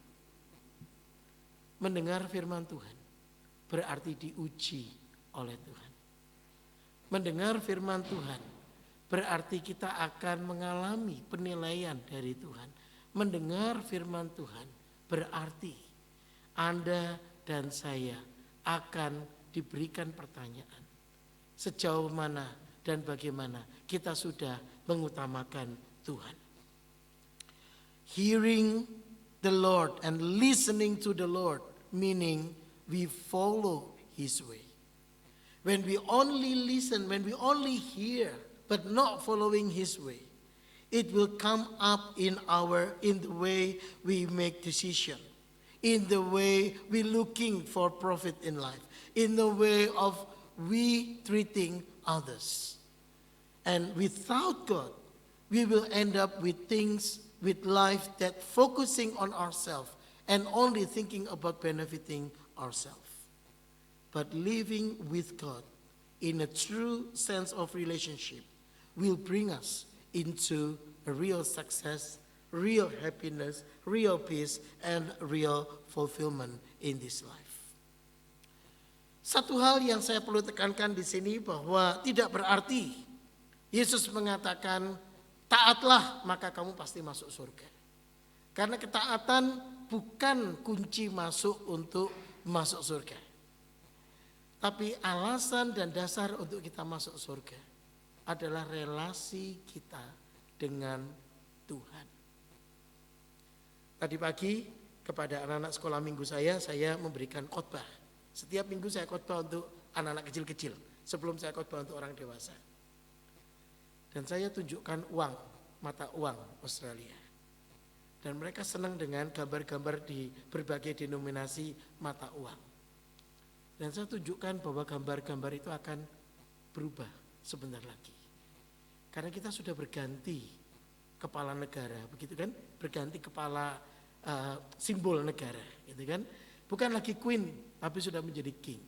Speaker 2: Mendengar firman Tuhan berarti diuji oleh Tuhan. Mendengar firman Tuhan berarti kita akan mengalami penilaian dari Tuhan. Mendengar firman Tuhan berarti Anda dan saya akan diberikan pertanyaan, sejauh mana dan bagaimana kita sudah mengutamakan Tuhan. Hearing the Lord and listening to the Lord, meaning we follow His way. When we only listen, when we only hear, but not following His way, it will come up in the way we make decision, in the way we looking for profit in life, in the way of we treating others. And without God, we will end up with things, with life that focusing on ourselves and only thinking about benefiting ourselves. But living with God in a true sense of relationship will bring us into a real success, real happiness, real peace, and real fulfillment in this life. Satu hal yang saya perlu tekankan di sini bahwa tidak berarti Yesus mengatakan taatlah maka kamu pasti masuk surga. Karena ketaatan bukan kunci masuk untuk masuk surga. Tapi alasan dan dasar untuk kita masuk surga adalah relasi kita dengan Tuhan. Tadi pagi kepada anak-anak sekolah minggu saya memberikan khotbah. Setiap minggu saya khotbah untuk anak-anak kecil-kecil sebelum saya khotbah untuk orang dewasa. Dan saya tunjukkan mata uang Australia. Dan mereka senang dengan gambar-gambar di berbagai denominasi mata uang. Dan saya tunjukkan bahwa gambar-gambar itu akan berubah sebentar lagi. Karena kita sudah berganti kepala negara, begitu kan? Berganti kepala simbol negara, gitu kan? Bukan lagi queen, tapi sudah menjadi king.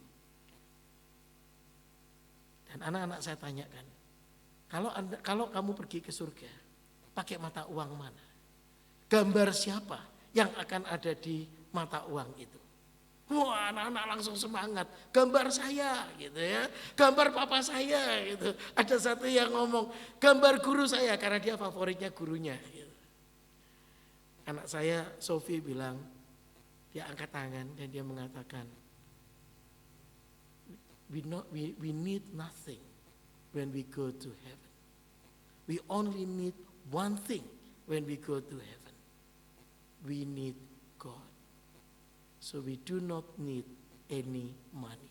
Speaker 2: Dan anak-anak saya tanyakan, kalau kamu pergi ke surga, pakai mata uang mana? Gambar siapa yang akan ada di mata uang itu? Wah, anak-anak langsung semangat. Gambar saya, gitu ya. Gambar papa saya, gitu. Ada satu yang ngomong, gambar guru saya, karena dia favoritnya gurunya. Gitu. Anak saya, Sophie bilang, dia angkat tangan dan dia mengatakan, we need nothing when we go to heaven. We only need one thing when we go to heaven. We need God. So we do not need any money.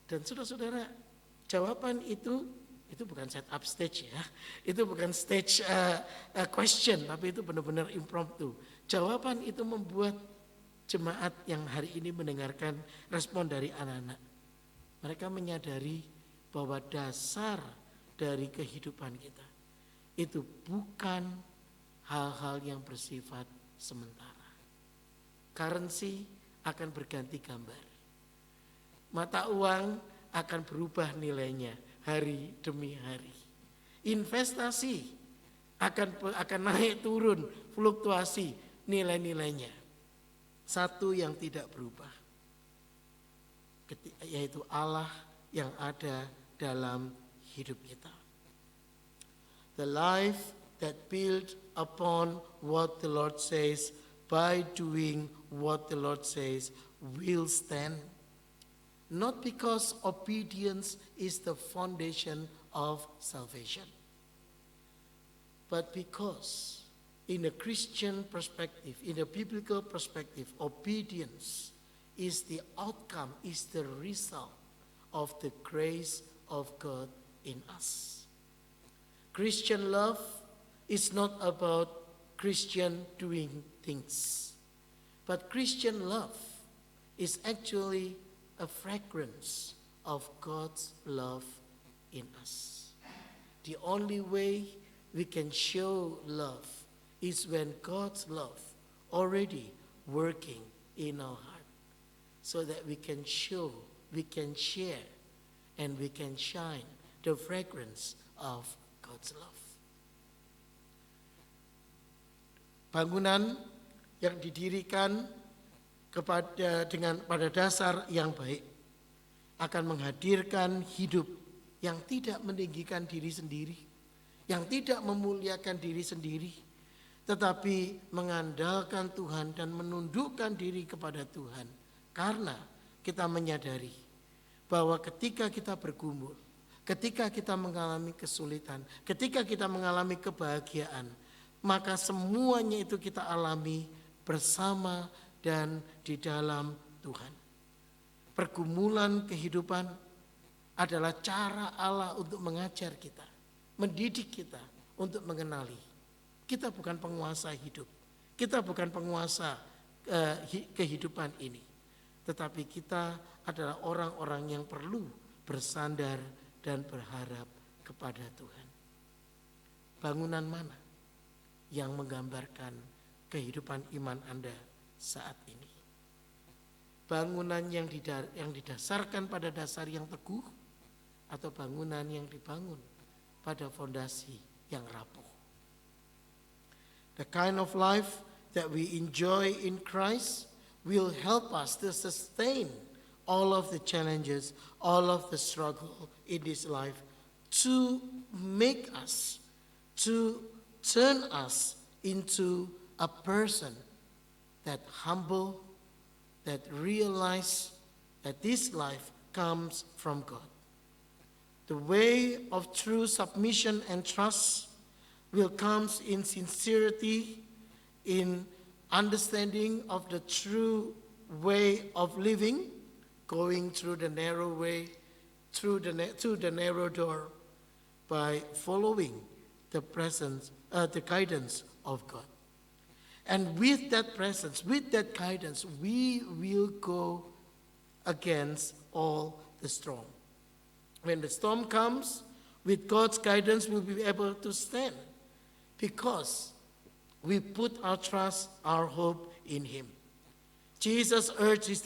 Speaker 2: Dan saudara-saudara, jawaban itu bukan set up stage ya. Itu bukan stage question, tapi itu benar-benar impromptu. Jawaban itu membuat jemaat yang hari ini mendengarkan respon dari anak-anak. Mereka menyadari bahwa dasar dari kehidupan kita. Itu bukan hal-hal yang bersifat sementara. Currency akan berganti gambar. Mata uang akan berubah nilainya hari demi hari. Investasi akan naik turun, fluktuasi nilai-nilainya. Satu yang tidak berubah, yaitu Allah yang ada dalam hidup kita. The life that built upon what the Lord says, by doing what the Lord says, will stand. Not because obedience is the foundation of salvation, but because in a Christian perspective, in a biblical perspective, obedience is the outcome, is the result of the grace of God in us. Christian love is not about Christian doing things, but Christian love is actually a fragrance of God's love in us. The only way we can show love is when God's love already working in our heart, so that we can show, we can share, and we can shine the fragrance of God's love. Bangunan yang didirikan pada dasar yang baik akan menghadirkan hidup yang tidak meninggikan diri sendiri, yang tidak memuliakan diri sendiri, tetapi mengandalkan Tuhan dan menundukkan diri kepada Tuhan. Karena kita menyadari bahwa ketika kita bergumul, ketika kita mengalami kesulitan, ketika kita mengalami kebahagiaan, maka semuanya itu kita alami bersama dan di dalam Tuhan. Pergumulan kehidupan adalah cara Allah untuk mengajar kita, mendidik kita untuk mengenali. Kita bukan penguasa hidup, kita bukan penguasa kehidupan ini, tetapi kita adalah orang-orang yang perlu bersandar dan berharap kepada Tuhan. Bangunan mana yang menggambarkan kehidupan iman Anda saat ini? Bangunan yang didasarkan pada dasar yang teguh, atau bangunan yang dibangun pada fondasi yang rapuh? The kind of life that we enjoy in Christ will help us to sustain all of the challenges, all of the struggle in this life, to make us, to turn us into a person that humble, that realize that this life comes from God. The way of true submission and trust will come in sincerity, in understanding of the true way of living, going through the narrow way, through the narrow door, by following the guidance of God. And with that presence, with that guidance, we will go against all the storm. When the storm comes, with God's guidance, we'll be able to stand, because we put our trust, our hope in Him. Jesus urged His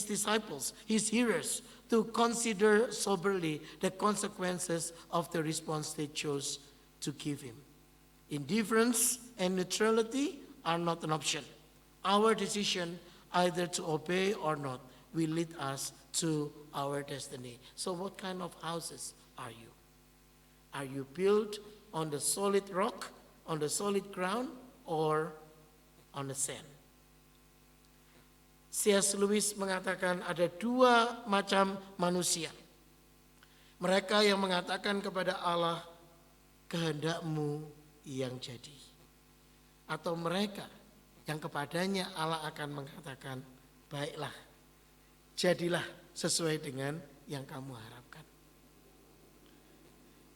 Speaker 2: disciples, His hearers, to consider soberly the consequences of the response they chose to give Him. Indifference and neutrality are not an option. Our decision, either to obey or not, will lead us to our destiny. So what kind of houses are you? Are you built on the solid rock, on the solid ground, or on the sand? C.S. Lewis mengatakan ada dua macam manusia. Mereka yang mengatakan kepada Allah, kehendakmu yang jadi. Atau mereka yang kepadanya Allah akan mengatakan, baiklah, jadilah sesuai dengan yang kamu harapkan.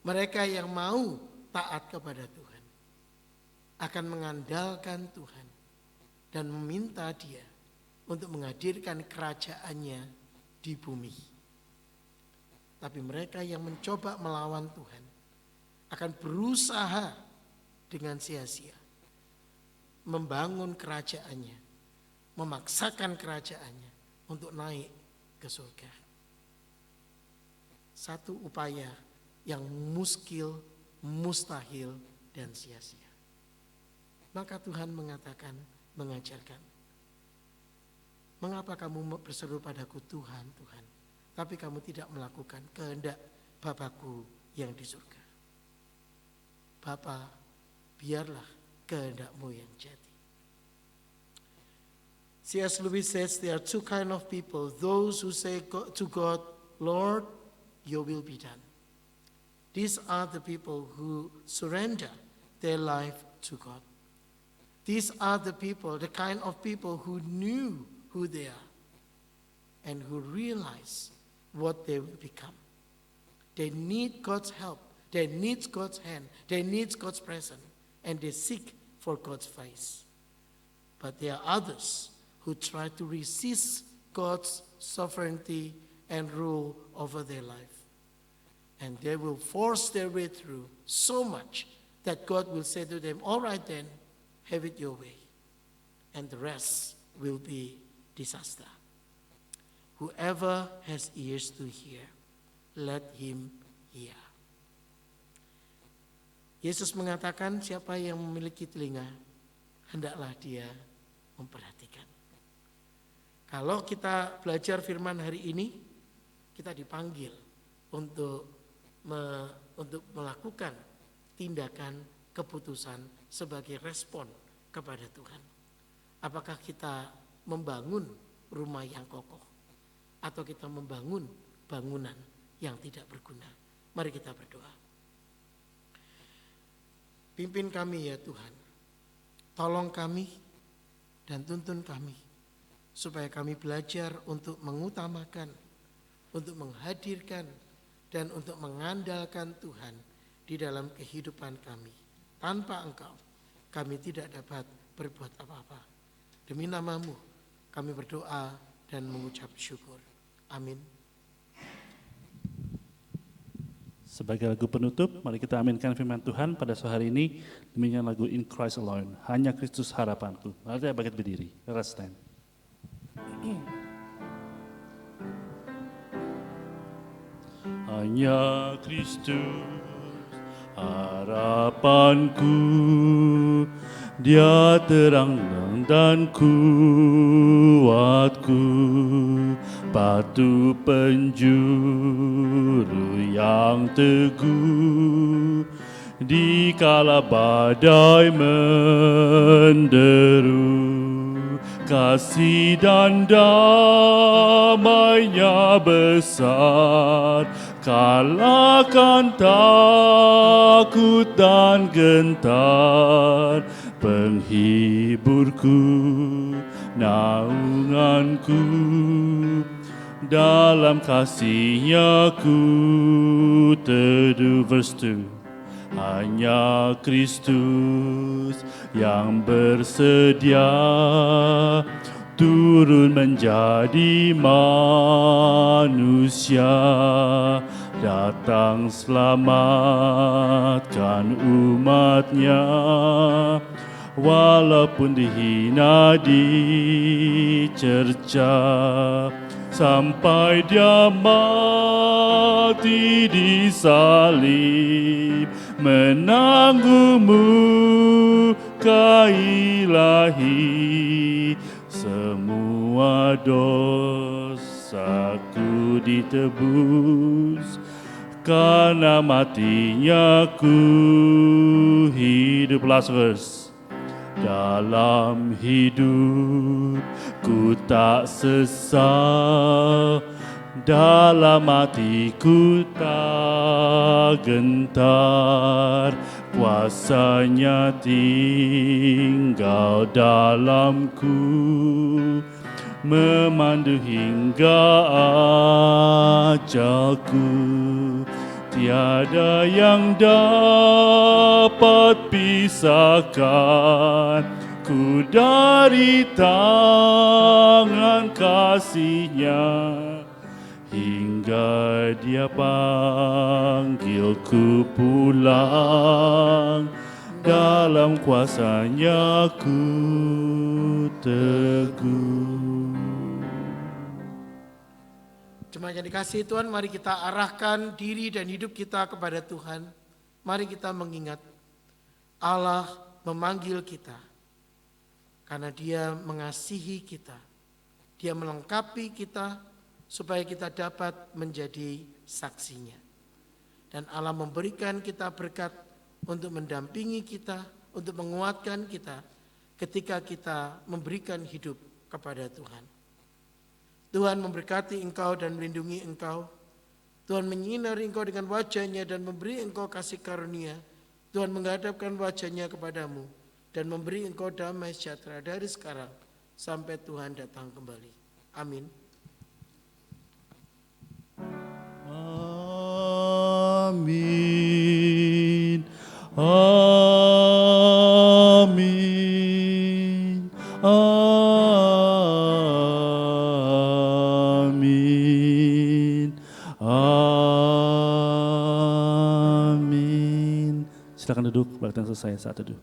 Speaker 2: Mereka yang mau taat kepada Tuhan akan mengandalkan Tuhan dan meminta Dia untuk menghadirkan kerajaannya di bumi. Tapi mereka yang mencoba melawan Tuhan akan berusaha dengan sia-sia membangun kerajaannya, memaksakan kerajaannya untuk naik ke surga. Satu upaya yang muskil, mustahil, dan sia-sia. Maka Tuhan mengatakan, mengajarkan, mengapa kamu berseru padaku Tuhan, Tuhan, tapi kamu tidak melakukan kehendak Bapakku yang di surga. Bapa, biarlah kehendak-Mu yang jadi. C.S. Lewis says there are two kinds of people. Those who say to God, Lord, your will be done. These are the people who surrender their life to God. These are the people, the kind of people who knew who they are and who realize what they will become. They need God's help. They need God's hand. They need God's presence. And they seek for God's face. But there are others who try to resist God's sovereignty and rule over their life. And they will force their way through so much that God will say to them, all right then, have it your way. And the rest will be disaster. Whoever has ears to hear, let him hear. Yesus mengatakan, siapa yang memiliki telinga, hendaklah dia memperhatikan. Kalau kita belajar firman hari ini, kita dipanggil untuk melakukan tindakan keputusan sebagai respon kepada Tuhan. Apakah kita membangun rumah yang kokoh atau kita membangun bangunan yang tidak berguna? Mari kita berdoa. Pimpin kami ya Tuhan. Tolong kami dan tuntun kami supaya kami belajar untuk mengutamakan, untuk menghadirkan dan untuk mengandalkan Tuhan di dalam kehidupan kami. Tanpa Engkau, kami tidak dapat berbuat apa-apa. Demi nama-Mu, kami berdoa dan mengucap syukur. Amin.
Speaker 1: Sebagai lagu penutup, mari kita aminkan firman Tuhan pada sore hari ini. Demikian lagu In Christ Alone, Hanya Kristus Harapanku. Mari kita bangkit berdiri. Let us stand. Hanya Kristus harapanku, Dia terang dan kuatku, batu penjuru yang teguh, dikala badai menderu. Kasih dan damai-Nya besar, kalahkan takut dan gentar. Penghiburku, naunganku, dalam kasih-Nya ku teduh. Verse 2. Hanya Kristus yang bersedia turun menjadi manusia, datang selamatkan umat-Nya, walaupun dihina, dicerca, sampai Dia mati di salib, menanggung muka ilahi. Semua dosaku ditebus, karena mati-Nya ku hidup. Last verse. Dalam hidup ku tak sesal, dalam hatiku tak gentar. Kuasa-Nya tinggal dalamku, memandu hingga ajalku. Tiada yang dapat pisahkan ku dari tangan kasih-Nya, hingga hingga Dia panggilku pulang, dalam kuasa-Nya ku teguh.
Speaker 2: Jemaat yang dikasihi Tuhan, mari kita arahkan diri dan hidup kita kepada Tuhan. Mari kita mengingat Allah memanggil kita karena Dia mengasihi kita. Dia melengkapi kita supaya kita dapat menjadi saksinya. Dan Allah memberikan kita berkat untuk mendampingi kita, untuk menguatkan kita ketika kita memberikan hidup kepada Tuhan. Tuhan memberkati engkau dan melindungi engkau. Tuhan menyinari engkau dengan wajah-Nya dan memberi engkau kasih karunia. Tuhan menghadapkan wajah-Nya kepadamu dan memberi engkau damai sejahtera dari sekarang sampai Tuhan datang kembali. Amin.
Speaker 1: Amin. Amin. Amin. Amin. Silakan duduk, kebaktian selesai saat teduh.